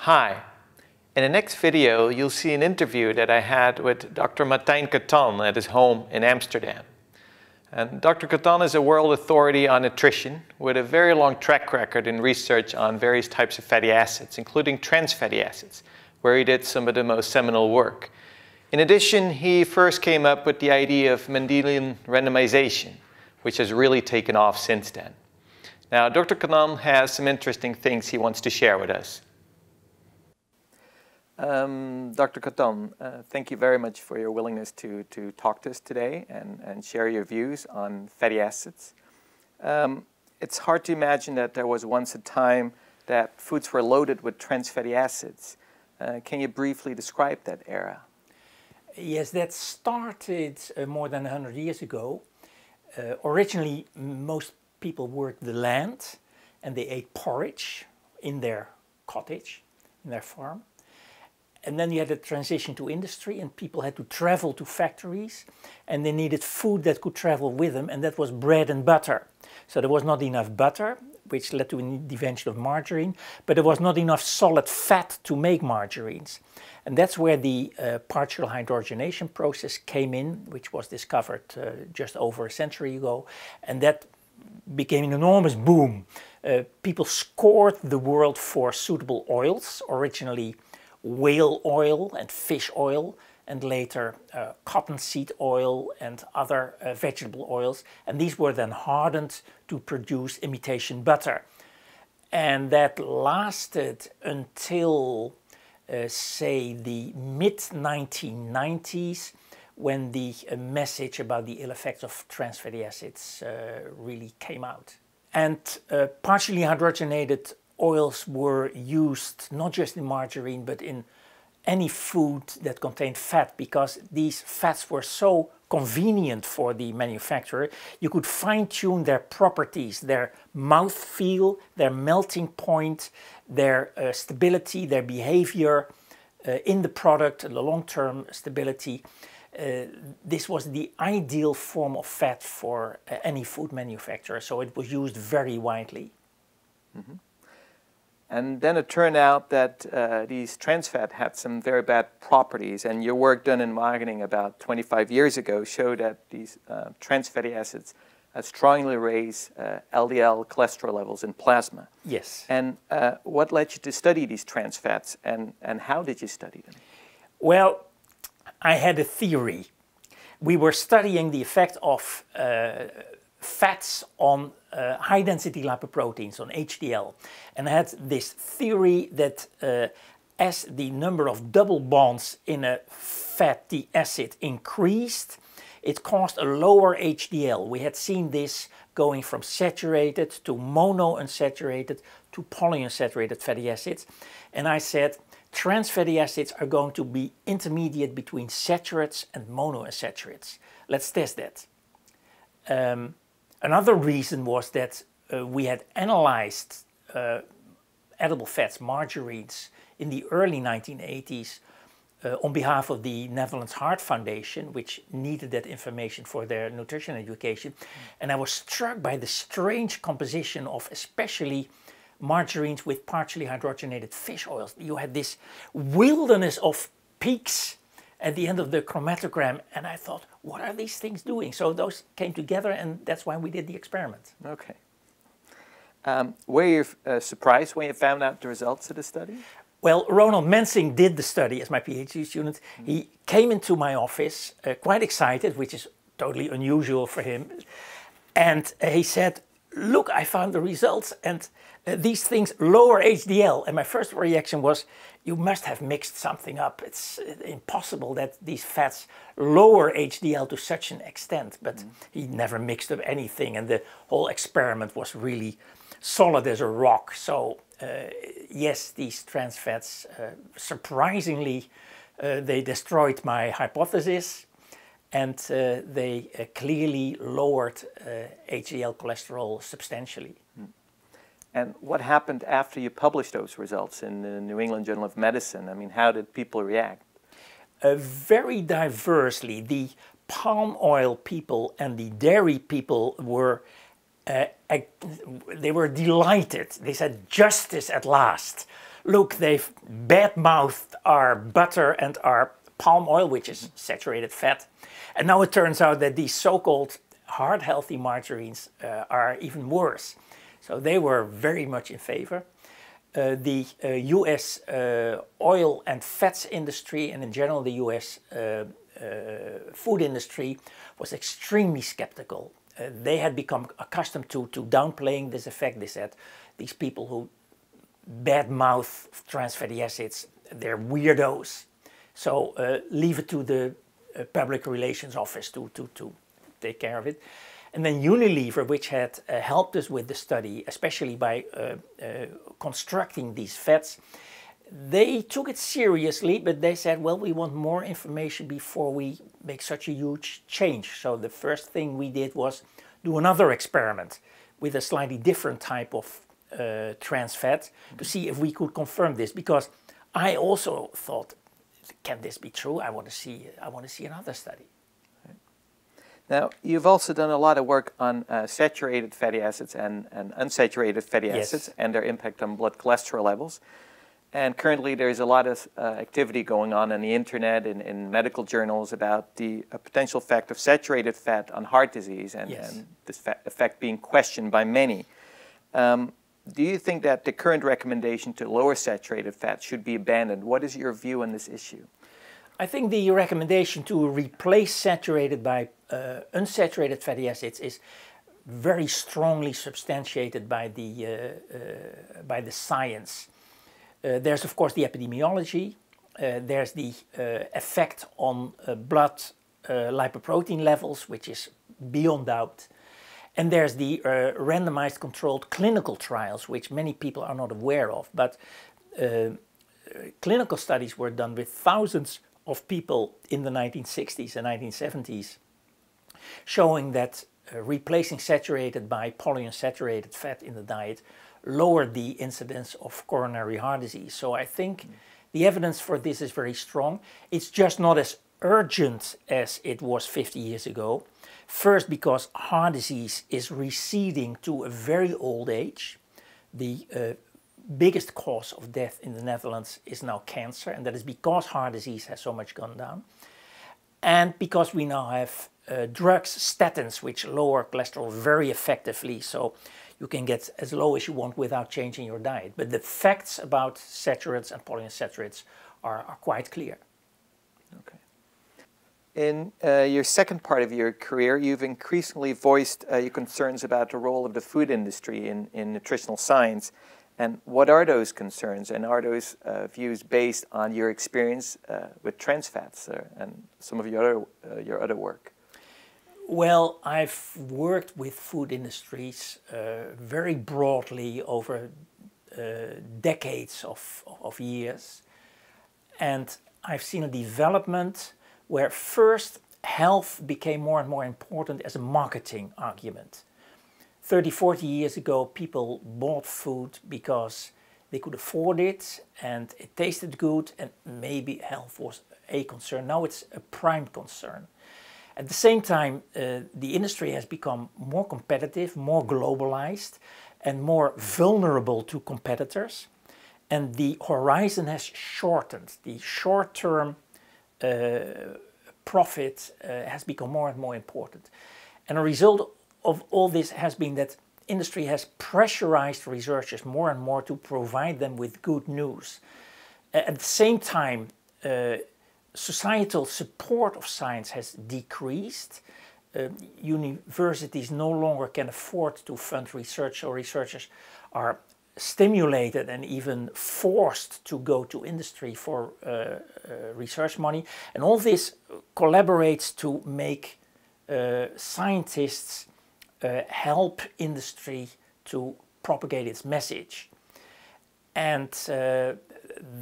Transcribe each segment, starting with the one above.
Hi. In the next video, you'll see an interview that I had with Dr. Martijn Katan at his home in Amsterdam. And Dr. Katan is a world authority on nutrition with a very long track record in research on various types of fatty acids, including trans fatty acids, where he did some of the most seminal work. In addition, he first came up with the idea of Mendelian randomization, which has really taken off since then. Now, Dr. Katan has some interesting things he wants to share with us. Dr. Katan, thank you very much for your willingness to talk to us today and share your views on fatty acids. It's hard to imagine that there was once a time that foods were loaded with trans fatty acids. Can you briefly describe that era? Yes, that started more than 100 years ago. Originally, most people worked the land and they ate porridge in their cottage, in their farm. And then you had a transition to industry and people had to travel to factories and they needed food that could travel with them, and that was bread and butter. So there was not enough butter, which led to the invention of margarine, but there was not enough solid fat to make margarines. And that's where the partial hydrogenation process came in, which was discovered just over a century ago, and that became an enormous boom. People scored the world for suitable oils, originally whale oil and fish oil, and later cottonseed oil and other vegetable oils, and these were then hardened to produce imitation butter. And that lasted until say the mid-1990s, when the message about the ill effects of trans fatty acids really came out. And partially hydrogenated oils were used not just in margarine but in any food that contained fat, because these fats were so convenient for the manufacturer. You could fine-tune their properties, their mouthfeel, their melting point, their stability, their behavior in the product, the long-term stability. This was the ideal form of fat for any food manufacturer, so it was used very widely. Mm-hmm. And then it turned out that these trans fat had some very bad properties, and your work done in Wageningen about 25 years ago showed that these trans fatty acids strongly raise LDL cholesterol levels in plasma. Yes. And what led you to study these trans fats, and how did you study them? Well, I had a theory. We were studying the effect of fats on high-density lipoproteins, on HDL. And I had this theory that as the number of double bonds in a fatty acid increased, it caused a lower HDL. We had seen this going from saturated to monounsaturated to polyunsaturated fatty acids. And I said, trans fatty acids are going to be intermediate between saturates and monounsaturates. Let's test that. Another reason was that we had analyzed edible fats, margarines, in the early 1980s on behalf of the Netherlands Heart Foundation, which needed that information for their nutrition education. And I was struck by the strange composition of especially margarines with partially hydrogenated fish oils. You had this wilderness of peaks at the end of the chromatogram, and I thought, what are these things doing? So those came together, and that's why we did the experiment. Okay. Were you surprised when you found out the results of the study? Well, Ronald Mensing did the study as my PhD student. He came into my office quite excited, which is totally unusual for him. And he said, look, I found the results, and these things lower HDL. And my first reaction was, you must have mixed something up. It's impossible that these fats lower HDL to such an extent. But he never mixed up anything, and the whole experiment was really solid as a rock. So yes, these trans fats, surprisingly, they destroyed my hypothesis, and they clearly lowered HDL cholesterol substantially. And what happened after you published those results in the New England Journal of Medicine? I mean, how did people react? Very diversely. The palm oil people and the dairy people were they were delighted. They said, justice at last. look, they've bad-mouthed our butter and our palm oil, which is saturated fat. And now it turns out that these so-called heart-healthy margarines are even worse. So they were very much in favor. The US oil and fats industry, and in general the US food industry, was extremely skeptical. They had become accustomed to downplaying this effect. They said these people who bad-mouth trans fatty acids, they're weirdos. So leave it to the public relations office to take care of it. And then Unilever, which had helped us with the study, especially by constructing these fats, they took it seriously, but they said, well, we want more information before we make such a huge change. So the first thing we did was do another experiment with a slightly different type of trans fat to see if we could confirm this, because I also thought, can this be true? I want to see another study. Now, you've also done a lot of work on saturated fatty acids and unsaturated fatty acids and their impact on blood cholesterol levels. And currently there's a lot of activity going on the internet and in medical journals about the potential effect of saturated fat on heart disease and this effect being questioned by many. Do you think that the current recommendation to lower saturated fat should be abandoned? What is your view on this issue? I think the recommendation to replace saturated by unsaturated fatty acids is very strongly substantiated by the science. There's of course the epidemiology, there's the effect on blood lipoprotein levels, which is beyond doubt. And there's the randomized controlled clinical trials, which many people are not aware of. But clinical studies were done with thousands of people in the 1960s and 1970s, showing that replacing saturated by polyunsaturated fat in the diet lowered the incidence of coronary heart disease. So I think the evidence for this is very strong. It's just not as urgent as it was 50 years ago. First, because heart disease is receding to a very old age. The biggest cause of death in the Netherlands is now cancer, and that is because heart disease has so much gone down. And because we now have drugs, statins, which lower cholesterol very effectively, so you can get as low as you want without changing your diet. But the facts about saturates and polyunsaturates are quite clear. Okay. In your second part of your career, you've increasingly voiced your concerns about the role of the food industry in nutritional science. And what are those concerns, and are those views based on your experience with trans fats and some of your other work? Well, I've worked with food industries very broadly over decades of years, and I've seen a development where first health became more and more important as a marketing argument. 30, 40 years ago, people bought food because they could afford it and it tasted good and maybe health was a concern. Now it's a prime concern. At the same time, the industry has become more competitive, more globalized and more vulnerable to competitors. And the horizon has shortened. The short-term profit has become more and more important. And a result of all this has been that industry has pressurized researchers more and more to provide them with good news. At the same time, societal support of science has decreased. Universities no longer can afford to fund research, so researchers are stimulated and even forced to go to industry for research money. And all this collaborates to make scientists help industry to propagate its message. And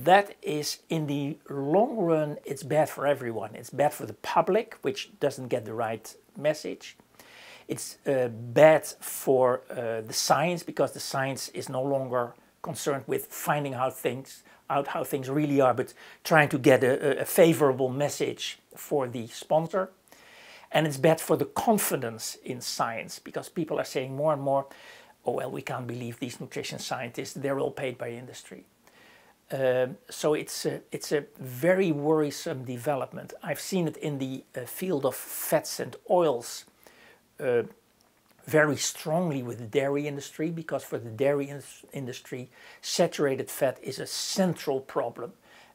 that is, in the long run, it's bad for everyone. It's bad for the public, which doesn't get the right message. It's bad for the science, because the science is no longer concerned with finding out how things really are, but trying to get a favorable message for the sponsor. And it's bad for the confidence in science, because people are saying more and more, oh well, we can't believe these nutrition scientists, they're all paid by industry. So it's a very worrisome development. I've seen it in the field of fats and oils very strongly with the dairy industry, because for the dairy industry, saturated fat is a central problem.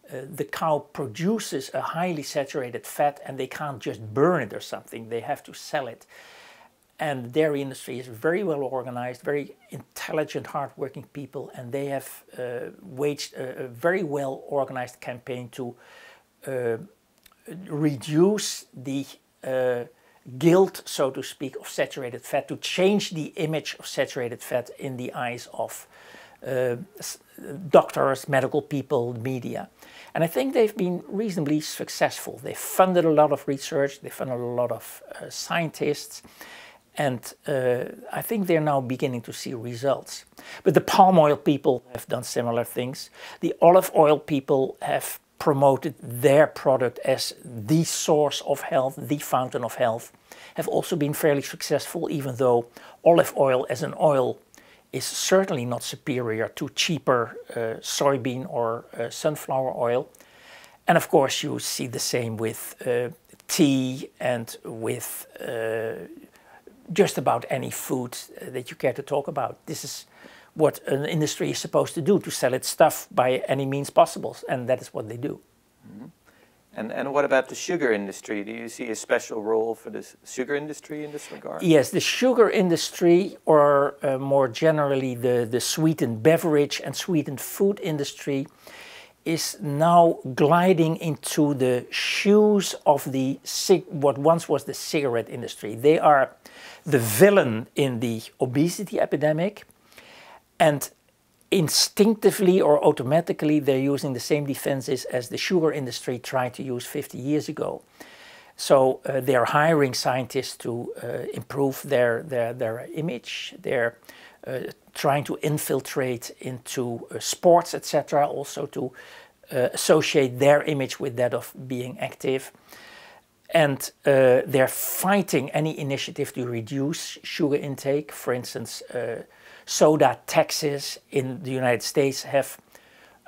The cow produces a highly saturated fat and they can't just burn it or something, they have to sell it. And the dairy industry is very well organized, very intelligent, hardworking people, and they have waged a very well organized campaign to reduce the guilt, so to speak, of saturated fat, to change the image of saturated fat in the eyes of doctors, medical people, media. And I think they've been reasonably successful. They've funded a lot of research, they've funded a lot of scientists, and I think they're now beginning to see results. But the palm oil people have done similar things. The olive oil people have promoted their product as the source of health, the fountain of health, have also been fairly successful, even though olive oil as an oil is certainly not superior to cheaper soybean or sunflower oil. And of course you see the same with tea and with just about any food that you care to talk about. This is what an industry is supposed to do, to sell its stuff by any means possible, and that is what they do. Mm-hmm. And what about the sugar industry? Do you see a special role for the sugar industry in this regard? Yes, the sugar industry, or more generally the sweetened beverage and sweetened food industry, is now gliding into the shoes of the what once was the cigarette industry. They are the villain in the obesity epidemic, and instinctively or automatically they're using the same defenses as the sugar industry tried to use 50 years ago. So they're hiring scientists to improve their image. They're trying to infiltrate into sports, etc., also to associate their image with that of being active. And they're fighting any initiative to reduce sugar intake. For instance, soda taxes in the United States have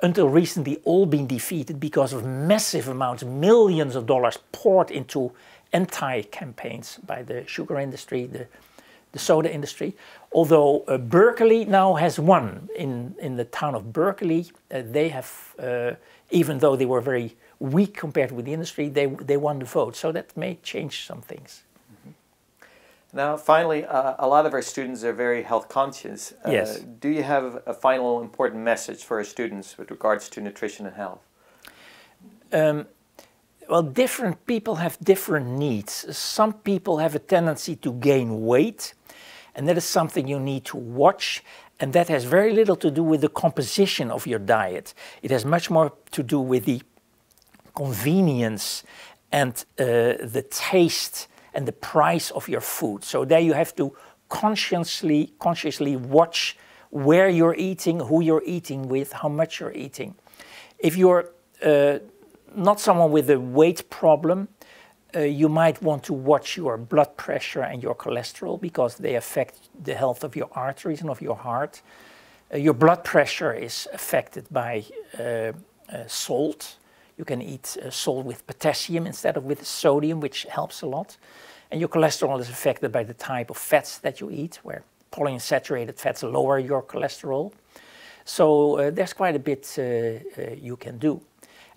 until recently all been defeated because of massive amounts, millions of dollars poured into anti-campaigns by the sugar industry, the soda industry. Although Berkeley now has won. In the town of Berkeley, they have, even though they were very weak compared with the industry, they won the vote. So that may change some things. Mm-hmm. Now, finally, a lot of our students are very health conscious. Yes. Do you have a final important message for our students with regards to nutrition and health? Well, different people have different needs. Some people have a tendency to gain weight, and that is something you need to watch. And that has very little to do with the composition of your diet. It has much more to do with the convenience and the taste and the price of your food. So there you have to consciously watch where you're eating, who you're eating with, how much you're eating. If you're not someone with a weight problem, you might want to watch your blood pressure and your cholesterol, because they affect the health of your arteries and of your heart. Your blood pressure is affected by salt. You can eat salt with potassium instead of with sodium, which helps a lot. And your cholesterol is affected by the type of fats that you eat, where polyunsaturated fats lower your cholesterol. So there's quite a bit you can do.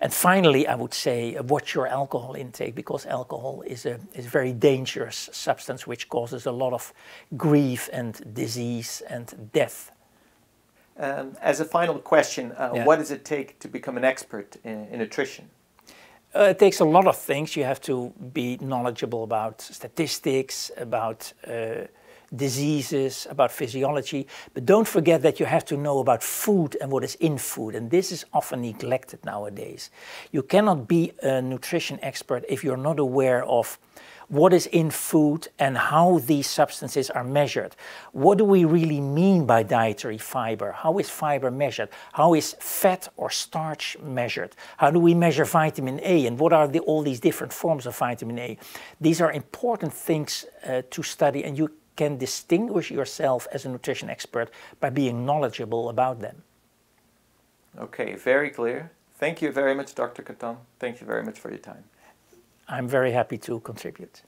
And finally, I would say watch your alcohol intake, because alcohol is a very dangerous substance which causes a lot of grief and disease and death. As a final question, what does it take to become an expert in nutrition? It takes a lot of things. You have to be knowledgeable about statistics, about diseases, about physiology, but don't forget that you have to know about food and what is in food, and this is often neglected nowadays. You cannot be a nutrition expert if you're not aware of what is in food and how these substances are measured. What do we really mean by dietary fiber? How is fiber measured? How is fat or starch measured? How do we measure vitamin A, and what are all these different forms of vitamin A? These are important things to study, and you can distinguish yourself as a nutrition expert by being knowledgeable about them. Okay, very clear. Thank you very much, Dr. Katan. Thank you very much for your time. I'm very happy to contribute.